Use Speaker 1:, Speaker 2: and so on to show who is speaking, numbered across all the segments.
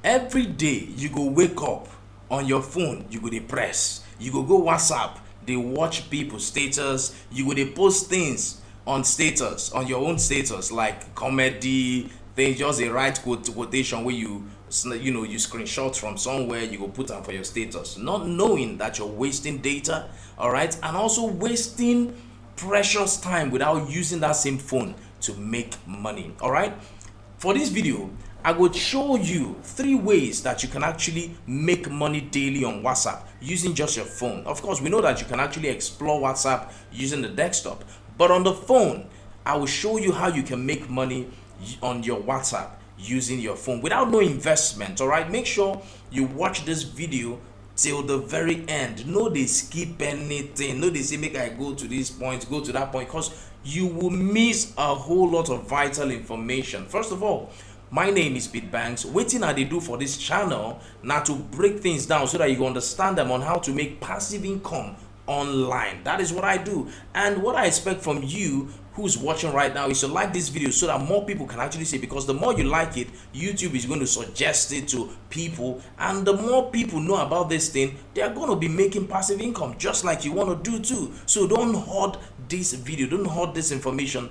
Speaker 1: Every day you go wake up on your phone, you go dey press, you go WhatsApp, dey watch people status, you go dey post things on status, on your own status, like comedy things, just a write quotation where you screenshot from somewhere, you go put am for your status, not knowing that you're wasting data, all right, and also wasting precious time without using that same phone to make money. All right, for this video I would show you 3 ways that you can actually make money daily on WhatsApp using just your phone. Of course, we know that you can actually explore WhatsApp using the desktop, but on the phone I will show you how you can make money on your WhatsApp using your phone without no investment. All right, make sure you watch this video till the very end. No dey skip anything, no dey say make I go to this point, go to that point, because you will miss a whole lot of vital information. First of all, my name is Bede. Wetin I dey do for this channel na to break things down so that you understand them on how to make passive income online. That is what I do, and what I expect from you who's watching right now is to like this video so that more people can actually see, because the more you like it, YouTube is going to suggest it to people, and the more people know about this thing, they are going to be making passive income just like you want to do too. So don't hoard this video, don't hoard this information.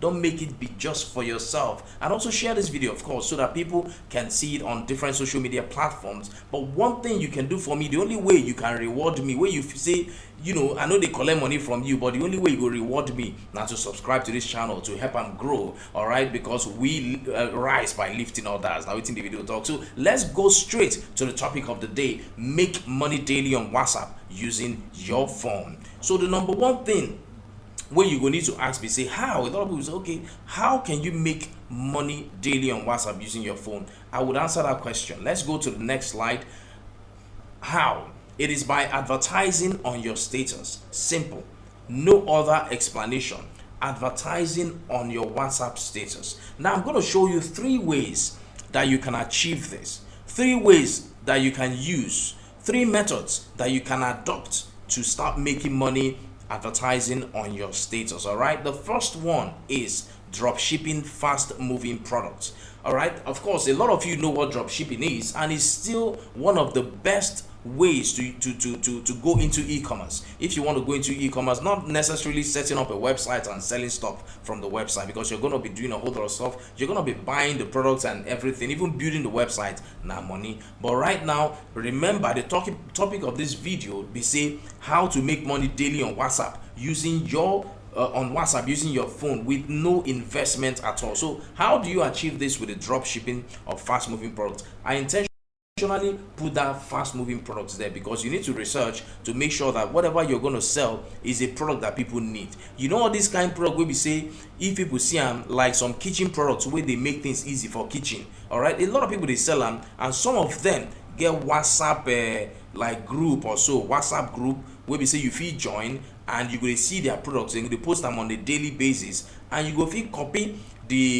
Speaker 1: Don't make it be just for yourself, and also share this video, of course, so that people can see it on different social media platforms. But one thing you can do for me, the only way you can reward me, where you say, I know they collect money from you, but the only way you go reward me now to subscribe to this channel to help them grow. All right, because we rise by lifting others. Now within the video talk, so let's go straight to the topic of the day: make money daily on WhatsApp using your phone. So the number one thing where you go need to ask me, say how. A lot of people say, okay, how can you make money daily on WhatsApp using your phone? I would answer that question. Let's go to the next slide. How? It is by advertising on your status. Simple. No other explanation. Advertising on your WhatsApp status. Now I'm going to show you 3 ways that you can achieve this. 3 ways that you can use. 3 methods that you can adopt to start making money advertising on your status. All right, the first one is dropshipping fast moving products. All right, of course, a lot of you know what dropshipping is, and it's still one of the best ways to go into e-commerce. If you want to go into e-commerce, not necessarily setting up a website and selling stuff from the website, because you're going to be doing a whole lot of stuff. You're going to be buying the products and everything, even building the website, now money. But right now, remember the topic of this video be say how to make money daily on WhatsApp using your using your phone with no investment at all. So how do you achieve this with the drop shipping of fast moving products? I intentionally put that fast moving products there because you need to research to make sure that whatever you're going to sell is a product that people need. You know, all this kind of product where we say, if people see them, like some kitchen products where they make things easy for kitchen, all right, a lot of people they sell them, and some of them get WhatsApp like group or so, WhatsApp group where we say you feel join, and you go to see their products and they post them on a daily basis, and you go feel copy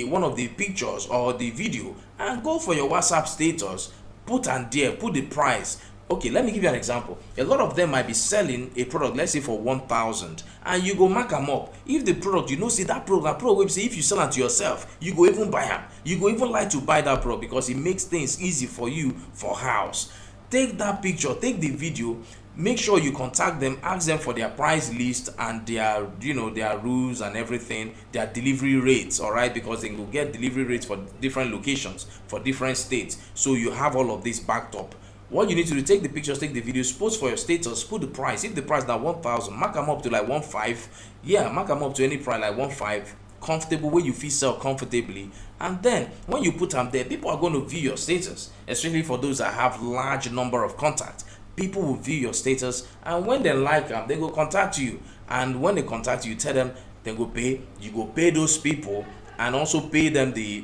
Speaker 1: one of the pictures or the video and go for your WhatsApp status, put and there, put the price. Okay, let me give you an example. A lot of them might be selling a product, let's say for 1,000, and you go mark them up. If the product, see that product will say, if you sell it to yourself, you go even buy them. You go even like to buy that product because it makes things easy for you for house. Take that picture, take the video, make sure you contact them, ask them for their price list and their their rules and everything, their delivery rates, all right, because they will get delivery rates for different locations, for different states. So you have all of this backed up. What you need to do, take the pictures, take the videos, post for your status, put the price. If the price now 1,000, mark them up to like 1,500. Yeah, mark them up to any price like 1,500, comfortable, where you feel sell comfortably. And then when you put them there, people are going to view your status, especially for those that have large number of contacts. People will view your status, and when they like them, they go contact you. And when they contact you, tell them they go pay. You go pay those people, and also pay them the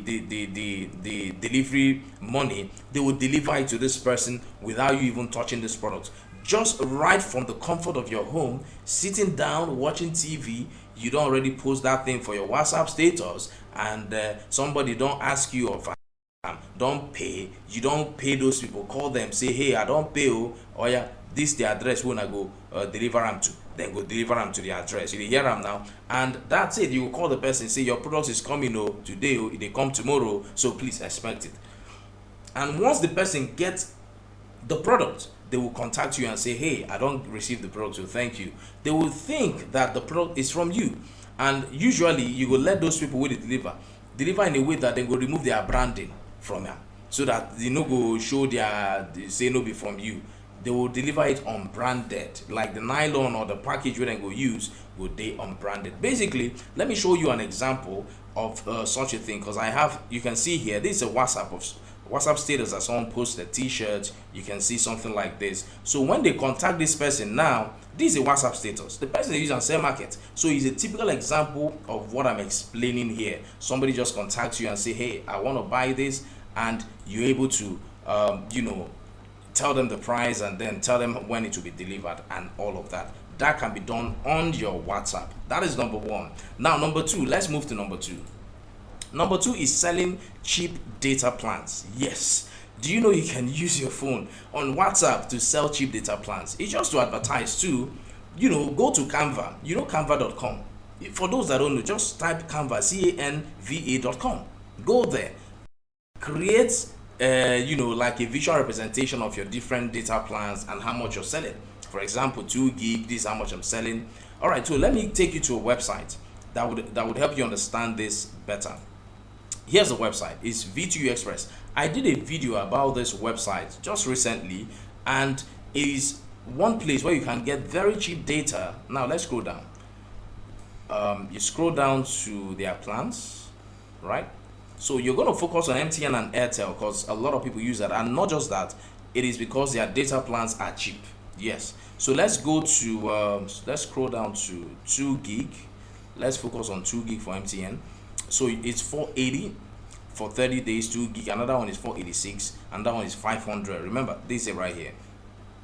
Speaker 1: delivery money. They will deliver it to this person without you even touching this product. Just right from the comfort of your home, sitting down, watching TV. You don't already post that thing for your WhatsApp status, and somebody don't ask you of don't pay. You don't pay those people. Call them, say, hey, I don't pay. Oh yeah, this the address when I go deliver them to. Then go deliver them to the address. You hear them now, and that's it. You will call the person, say your product is coming today, they come tomorrow, so please expect it. And once the person gets the product, they will contact you and say, hey, I don't receive the product, so thank you. They will think that the product is from you. And usually you will let those people who deliver in a way that they will remove their branding from you, so that they no go show they say no be from you. They will deliver it unbranded, like the nylon or the package where they go use will they unbranded. Basically, let me show you an example of such a thing, because you can see here, this is a WhatsApp status that someone posted a t-shirt. You can see something like this. So when they contact this person now, this is a WhatsApp status. The person is on sale market. So it's a typical example of what I'm explaining here. Somebody just contacts you and say, hey, I want to buy this, and you're able to tell them the price and then tell them when it will be delivered and all of that. That can be done on your WhatsApp. That is number one. Now number two, let's move to number two. Number two is selling cheap data plans. Yes. Do you know you can use your phone on WhatsApp to sell cheap data plans? It's just to advertise too. Go to Canva. Canva.com. For those that don't know, just type Canva, Canva.com. Go there. Create like a visual representation of your different data plans and how much you're selling. For example, 2 gig, this is how much I'm selling. All right, so let me take you to a website that would help you understand this better. Here's the website. It's V2U Express. I did a video about this website just recently, and it is one place where you can get very cheap data. Now let's scroll down. You scroll down to their plans, right? So you're going to focus on MTN and Airtel because a lot of people use that, and not just that, it is because their data plans are cheap. Yes. So let's go to let's scroll down to 2 gig. Let's focus on 2 gig for MTN. So it's 480 for 30 days, 2 gig. Another one is 486, and that one is 500. Remember, this is right here.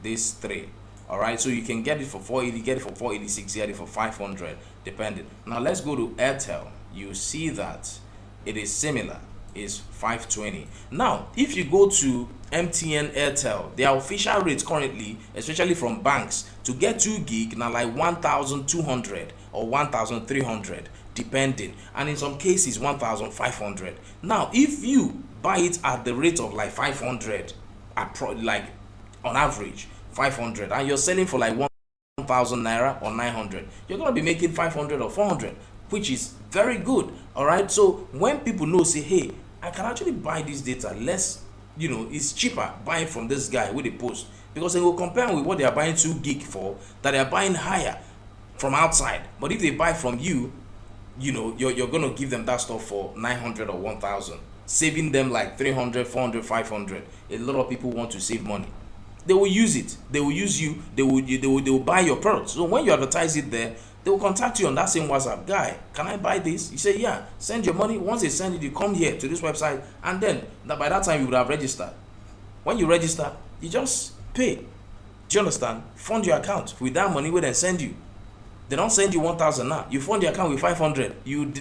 Speaker 1: This 3. All right. So you can get it for 480, get it for 486, get it for 500, depending. Now let's go to Airtel. You see that it is similar. Is 520. Now, if you go to MTN, Airtel, their official rates currently, especially from banks, to get 2 gig now like 1,200 or 1,300, depending, and in some cases 1,500. Now, if you buy it at the rate of like 500, like on average 500, and you're selling for like 1,000 naira or 900, you're gonna be making 500 or 400, which is very good. All right. So when people know, say, hey, I can actually buy this data less, it's cheaper buying from this guy with a post, because they will compare with what they are buying 2 gig for, that they are buying higher from outside. But if they buy from you, you're going to give them that stuff for 900 or 1,000, saving them like 300, 400, 500. A lot of people want to save money. They will use it. They will use you. They will buy your product. So when you advertise it there, they will contact you on that same WhatsApp. Guy, can I buy this? You say, yeah, send your money. Once they send it, you come here to this website, and then by that time you would have registered. When you register, you just pay. Do you understand? Fund your account with that money where they send you. They don't send you 1,000 now. You fund your account with 500. You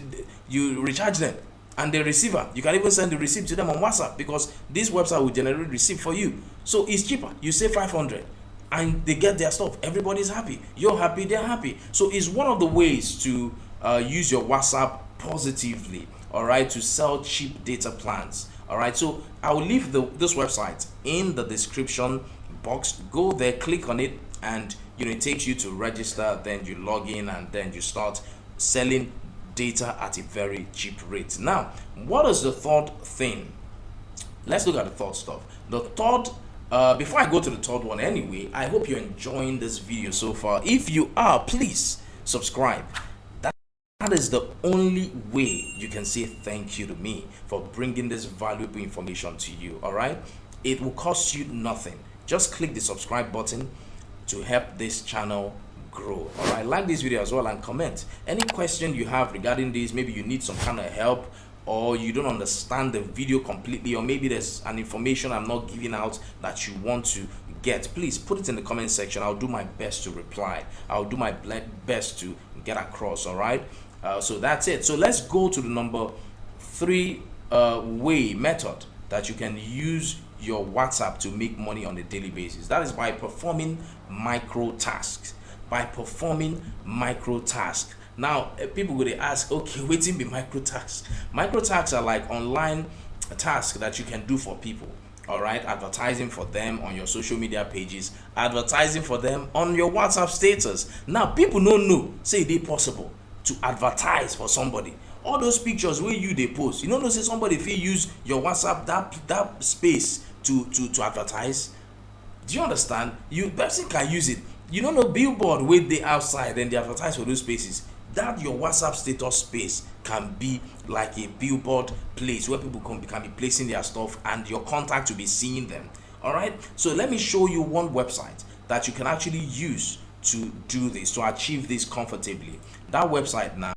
Speaker 1: recharge them, and the receiver, you can even send the receipt to them on WhatsApp, because this website will generate receipt for you. So it's cheaper. You save 500. And they get their stuff. Everybody's happy. You're happy, they're happy. So it's one of the ways to use your WhatsApp positively, all right, to sell cheap data plans. All right, so I will leave this website in the description box. Go there, click on it, and it takes you to register. Then you log in, and then you start selling data at a very cheap rate. Now, what is the third thing? Let's look at the third stuff. The third before I go to the third one anyway, I hope you're enjoying this video so far. If you are, please subscribe. That is the only way you can say thank you to me for bringing this valuable information to you. All right, it will cost you nothing. Just click the subscribe button to help this channel grow. All right, like this video as well, and comment any question you have regarding this. Maybe you need some kind of help, or you don't understand the video completely, or maybe there's an information I'm not giving out that you want to get. Please put it in the comment section. I'll do my best to reply. I'll do my best to get across. All right, so that's it. So let's go to the number 3 way method that you can use your WhatsApp to make money on a daily basis. That is by performing micro tasks. Now, people will ask, okay, waiting be microtasks. Microtasks are like online tasks that you can do for people. All right, advertising for them on your social media pages, advertising for them on your WhatsApp status. Now people don't know say it is possible to advertise for somebody. All those pictures where you they post, you know say somebody if you use your WhatsApp that space to advertise. Do you understand? You person can use it. You don't know billboard with the outside and they advertise for those spaces. That your WhatsApp status space can be like a billboard place where people can be placing their stuff and your contact will be seeing them. All right. So let me show you one website that you can actually use to do this, to achieve this comfortably. That website now,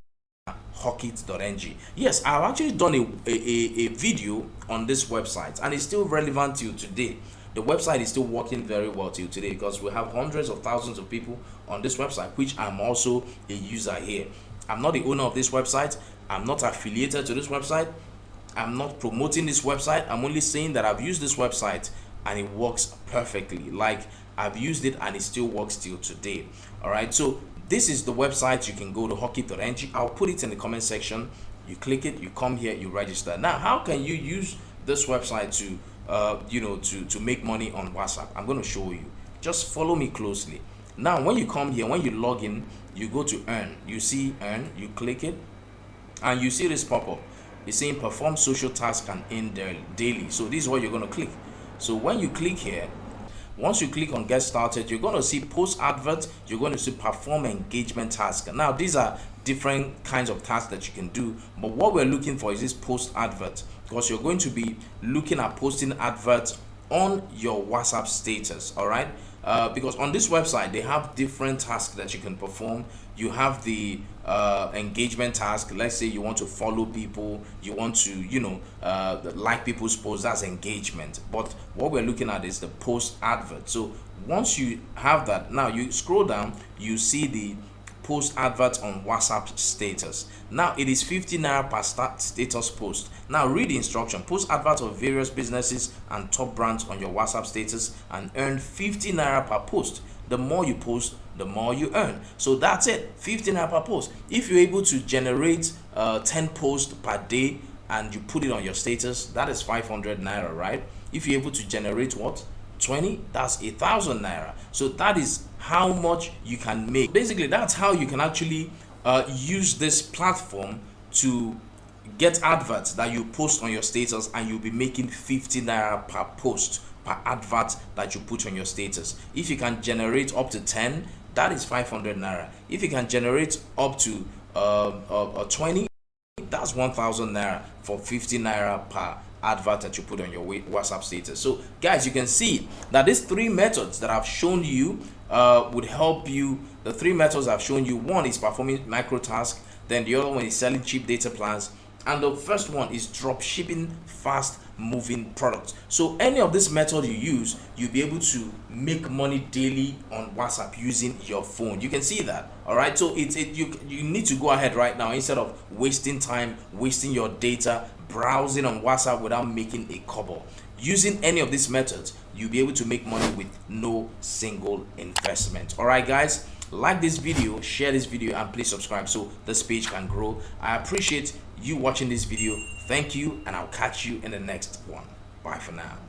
Speaker 1: xoxo.ng. Yes, I've actually done a video on this website and it's still relevant till today. The website is still working very well till today because we have hundreds of thousands of people on this website, which I'm also a user here. I'm not the owner of this website. I'm not affiliated to this website. I'm not promoting this website. I'm only saying that I've used this website and it works perfectly. Like I've used it and it still works till today. All right. So this is the website. You can go to xoxo.ng. I'll put it in the comment section. You click it, you come here, you register. Now, how can you use this website to to make money on WhatsApp? I'm going to show you. Just follow me closely. Now when you come here, when you log in, you go to earn. You see earn, you click it and you see this pop-up. It's saying perform social task and earn daily. So this is what you're going to click. So when you click here, once you click on get started, you're going to see post advert, you're going to see perform engagement task. Now these are different kinds of tasks that you can do, but what we're looking for is this post advert, because you're going to be looking at posting adverts on your WhatsApp status. All right, because on this website they have different tasks that you can perform. You have the engagement task. Let's say you want to follow people, you want to like people's posts, that's engagement. But what we're looking at is the post advert. So once you have that, now you scroll down, you see the post advert on WhatsApp status. Now it is 50 naira per status post. Now read the instruction. Post adverts of various businesses and top brands on your WhatsApp status and earn 50 naira per post. The more you post, the more you earn. So that's it, 50 naira per post. If you're able to generate 10 posts per day and you put it on your status, that is 500 naira, right? If you're able to generate what? 20, that's 1,000 naira. So that is how much you can make. Basically, that's how you can actually use this platform to get adverts that you post on your status, and you'll be making 50 naira per post, per advert that you put on your status. If you can generate up to 10, that is 500 naira. If you can generate up to 20, that's 1,000 naira for 50 naira per advert that you put on your WhatsApp status. So guys, you can see that these three methods that I've shown you would help you. The three methods I've shown you, one is performing microtask, then the other one is selling cheap data plans, and the first one is drop shipping fast moving products. So any of this method you use, you'll be able to make money daily on WhatsApp using your phone. You can see that. All right, so you need to go ahead right now, instead of wasting time, wasting your data browsing on WhatsApp without making a kobo. Using any of these methods, you'll be able to make money with no single investment. All right guys, like this video, share this video, and please subscribe so this page can grow. I appreciate you watching this video. Thank you, and I'll catch you in the next one. Bye for now.